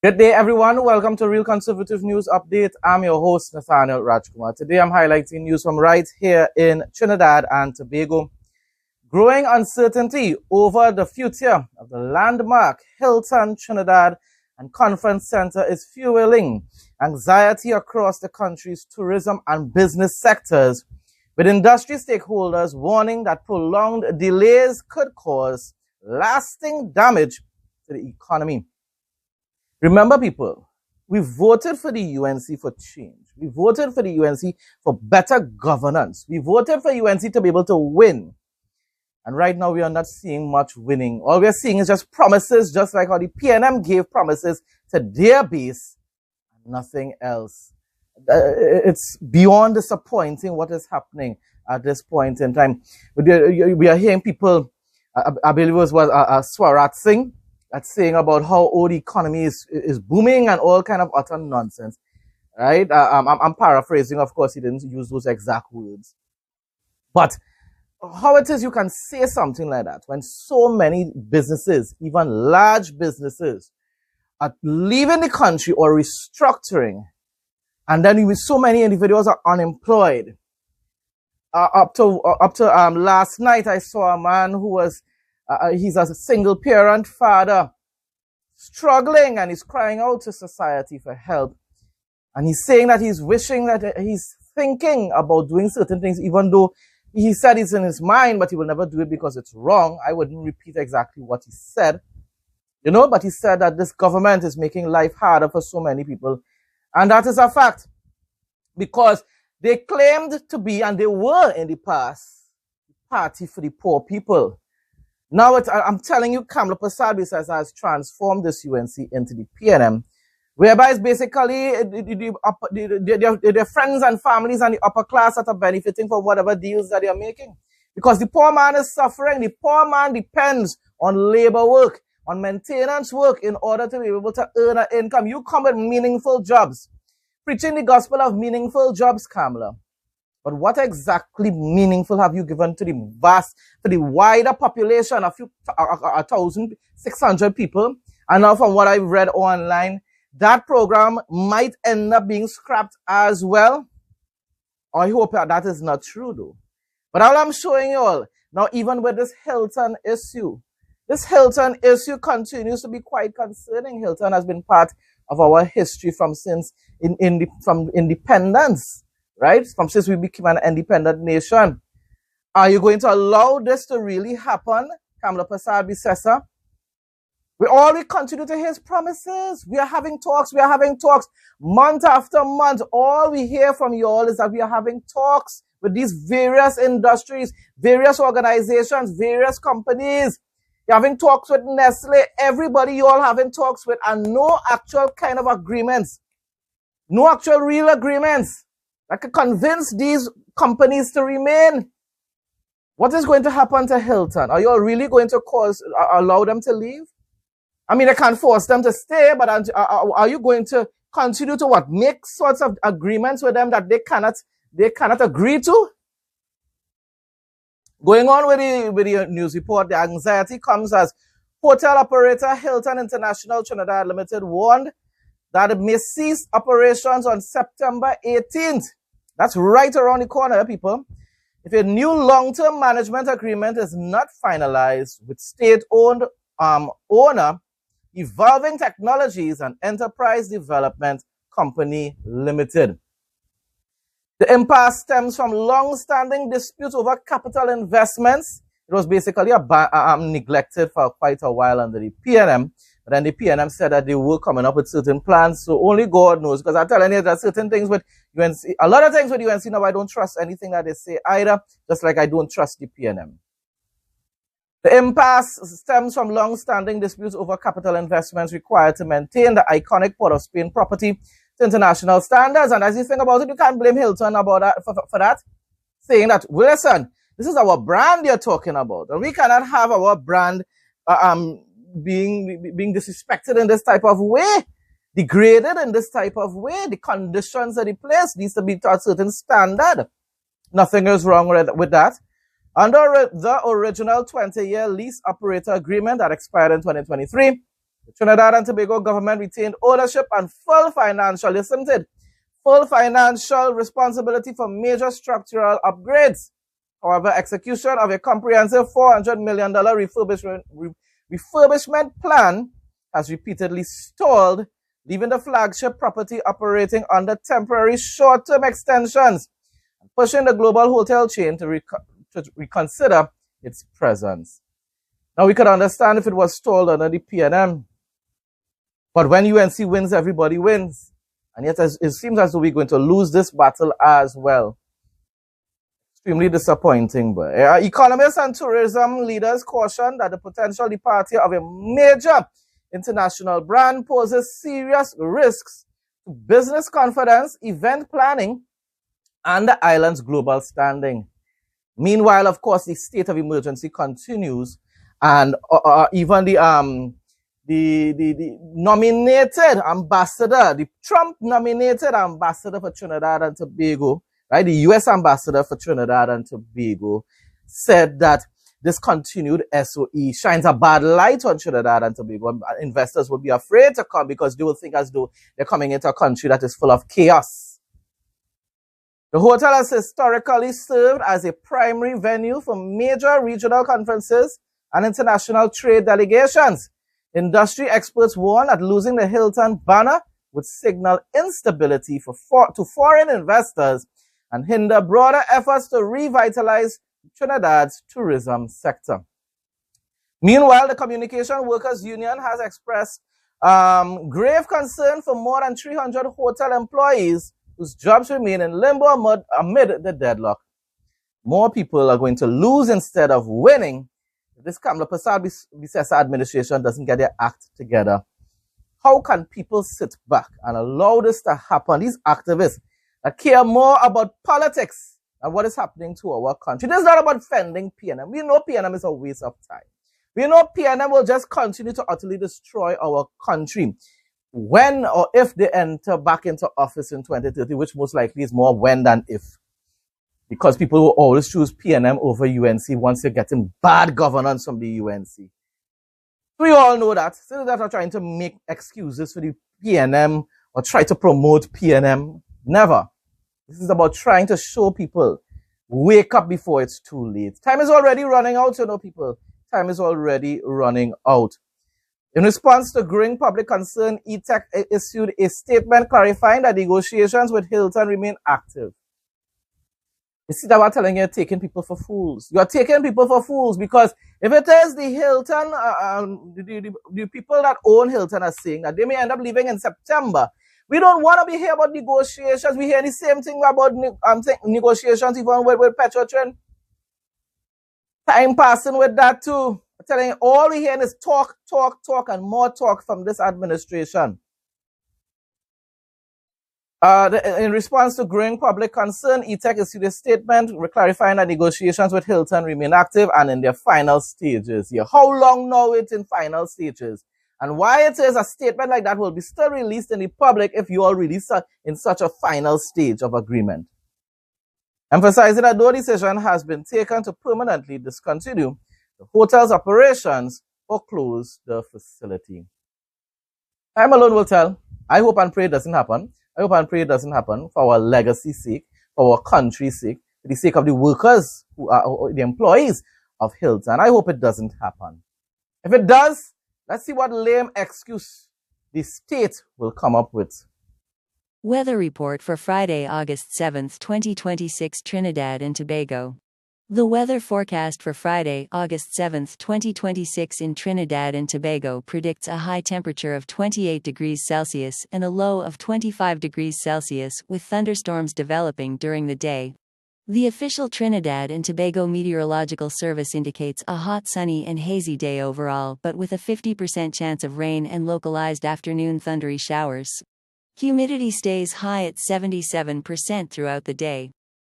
Good day, everyone. Welcome to Real Conservative News Update. I'm your host, Nathaniel Rajkumar. Today, I'm highlighting news from right here in Trinidad and Tobago. Growing uncertainty over the future of the landmark Hilton Trinidad and Conference Center is fueling anxiety across the country's tourism and business sectors, with industry stakeholders warning that prolonged delays could cause lasting damage to the economy. Remember, people, we voted for the UNC for change. We voted for the UNC for better governance. We voted for UNC to be able to win. And right now, we are not seeing much winning. All we are seeing is just promises, just like how the PNM gave promises to their base, and nothing else. It's beyond disappointing what is happening at this point in time. We are hearing people, I believe it was Swarat Singh, that's saying about how the economy is booming and all kind of utter nonsense, right? I'm paraphrasing, of course, he didn't use those exact words. But how it is you can say something like that when so many businesses, even large businesses, are leaving the country or restructuring, and then so many individuals are unemployed. Up to last night, I saw a man who was he's a single parent father, struggling, and he's crying out to society for help. And he's saying that he's wishing that he's thinking about doing certain things, even though he said it's in his mind, but he will never do it because it's wrong. I wouldn't repeat exactly what he said, but he said that this government is making life harder for so many people. And that is a fact, because they claimed to be, and they were in the past, the party for the poor people. Now, I'm telling you, Kamala Prasad has transformed this UNC into the PNM, whereby it's basically their friends and families and the upper class that are benefiting from whatever deals that they are making. Because the poor man is suffering. The poor man depends on labor work, on maintenance work in order to be able to earn an income. You come with meaningful jobs, preaching the gospel of meaningful jobs, Kamala. But what exactly meaningful have you given to the wider population of 1,600 people? And now from what I've read online, that program might end up being scrapped as well. I hope that is not true though. But all I'm showing you all, now even with this Hilton issue continues to be quite concerning. Hilton has been part of our history from independence. Right? Since we became an independent nation. Are you going to allow this to really happen, Kamala Prasad Bisesa? We continue to hear promises. We are having talks. Month after month. All we hear from you all is that we are having talks with these various industries, various organizations, various companies. You're having talks with Nestle. Everybody you all having talks with, and no actual kind of agreements. No actual real agreements that can convince these companies to remain. What is going to happen to Hilton? Are you all really going to allow them to leave? I mean, I can't force them to stay, but are you going to continue to make sorts of agreements with them that they cannot agree to? Going on with the news report, the anxiety comes as hotel operator Hilton International Trinidad Limited warned that it may cease operations on September 18th. That's right around the corner, people. If a new long-term management agreement is not finalized with state-owned owner, Evolving Technologies and Enterprise Development Company Limited. The impasse stems from long-standing disputes over capital investments. It was basically neglected for quite a while under the PNM. But then the PNM said that they were coming up with certain plans, so only God knows. Because I'm telling you that certain things with UNC, a lot of things with UNC now, I don't trust anything that they say either, just like I don't trust the PNM. The impasse stems from long-standing disputes over capital investments required to maintain the iconic Port of Spain property to international standards. And as you think about it, you can't blame Hilton about that for that, saying that, well, listen, this is our brand you're talking about, and we cannot have our brand being disrespected in this type of way, degraded in this type of way. The conditions of the place needs to be to a certain standard. Nothing is wrong with that. Under the original 20-year lease operator agreement that expired in 2023, The Trinidad and Tobago government retained ownership and full financial, listen to it, full financial responsibility for major structural upgrades. However, execution of a comprehensive $400 million refurbishment plan has repeatedly stalled, leaving the flagship property operating under temporary short-term extensions, and pushing the global hotel chain to reconsider its presence. Now, we could understand if it was stalled under the PNM, but when UNC wins, everybody wins. And yet, it seems as though we're going to lose this battle as well. Extremely disappointing. But economists and tourism leaders caution that the potential departure of a major international brand poses serious risks to business confidence, event planning, and the island's global standing. Meanwhile, of course, the state of emergency continues, and even the nominated ambassador, the Trump-nominated ambassador for Trinidad and Tobago, right, the U.S. ambassador for Trinidad and Tobago, said that this continued SOE shines a bad light on Trinidad and Tobago. Investors will be afraid to come because they will think as though they're coming into a country that is full of chaos. The hotel has historically served as a primary venue for major regional conferences and international trade delegations. Industry experts warn that losing the Hilton banner would signal instability to foreign investors and hinder broader efforts to revitalize Trinidad's tourism sector. Meanwhile, the Communication Workers Union has expressed grave concern for more than 300 hotel employees whose jobs remain in limbo amid the deadlock. More people are going to lose instead of winning if this Kamla Prasad-Bisesa administration doesn't get their act together. How can people sit back and allow this to happen? These activists that care more about politics and what is happening to our country. This is not about defending PNM. We know PNM is a waste of time. We know PNM will just continue to utterly destroy our country when or if they enter back into office in 2030, which most likely is more when than if. Because people will always choose PNM over UNC once you're getting bad governance from the UNC. We all know that. So that are trying to make excuses for the PNM or try to promote PNM. Never. This is about trying to show people, wake up before it's too late. Time is already running out, you know, people. Time is already running out. In response to growing public concern, ETEC issued a statement clarifying that negotiations with Hilton remain active. You see that we're telling you, taking people for fools. You're taking people for fools because if it is the Hilton, the people that own Hilton are saying that they may end up leaving in September. We don't want to be here about negotiations. We hear the same thing about negotiations even with Petrotrin. Time passing with that too. I'm telling you, all we hear is talk, and more talk from this administration. In response to growing public concern, ETEC issued a statement clarifying that negotiations with Hilton remain active and in their final stages here. How long now it's in final stages? And why it is a statement like that will be still released in the public if you are really in such a final stage of agreement. Emphasizing that no decision has been taken to permanently discontinue the hotel's operations or close the facility. Time alone will tell. I hope and pray it doesn't happen. I hope and pray it doesn't happen for our legacy's sake, for our country's sake, for the sake of the workers who are the employees of Hilton. I hope it doesn't happen. If it does, let's see what lame excuse the state will come up with. Weather report for Friday, August 7, 2026, Trinidad and Tobago. The weather forecast for Friday, August 7, 2026 in Trinidad and Tobago predicts a high temperature of 28 degrees Celsius and a low of 25 degrees Celsius, with thunderstorms developing during the day. The official Trinidad and Tobago Meteorological Service indicates a hot, sunny and hazy day overall, but with a 50% chance of rain and localized afternoon thundery showers. Humidity stays high at 77% throughout the day.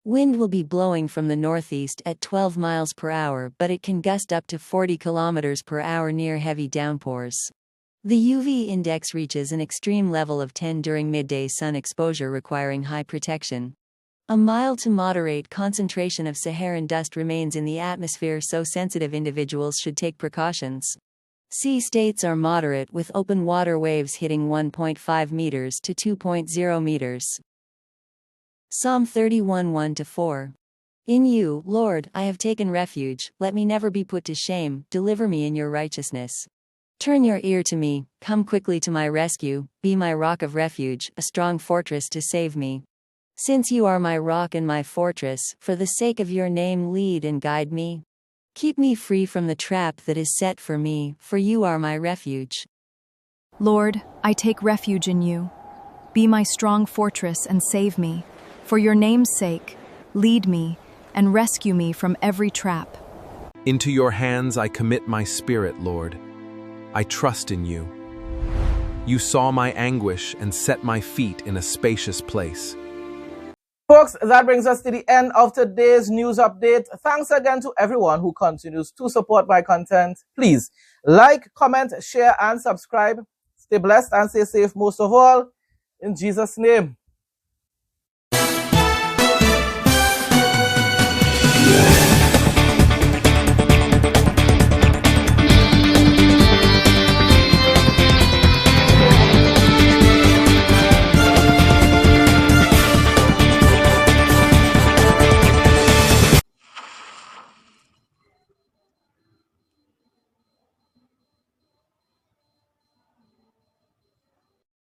Wind will be blowing from the northeast at 12 miles per hour, but it can gust up to 40 kilometers per hour near heavy downpours. The UV index reaches an extreme level of 10 during midday sun exposure, requiring high protection. A mild to moderate concentration of Saharan dust remains in the atmosphere, so sensitive individuals should take precautions. Sea states are moderate with open water waves hitting 1.5 meters to 2.0 meters. Psalm 31 1-4. In you, Lord, I have taken refuge, let me never be put to shame, deliver me in your righteousness. Turn your ear to me, come quickly to my rescue, be my rock of refuge, a strong fortress to save me. Since you are my rock and my fortress, for the sake of your name lead and guide me. Keep me free from the trap that is set for me, for you are my refuge. Lord, I take refuge in you. Be my strong fortress and save me. For your name's sake, lead me and rescue me from every trap. Into your hands I commit my spirit, Lord. I trust in you. You saw my anguish and set my feet in a spacious place. Folks, that brings us to the end of today's news update. Thanks again to everyone who continues to support my content. Please like, comment, share, and subscribe. Stay blessed and stay safe most of all. In Jesus' name.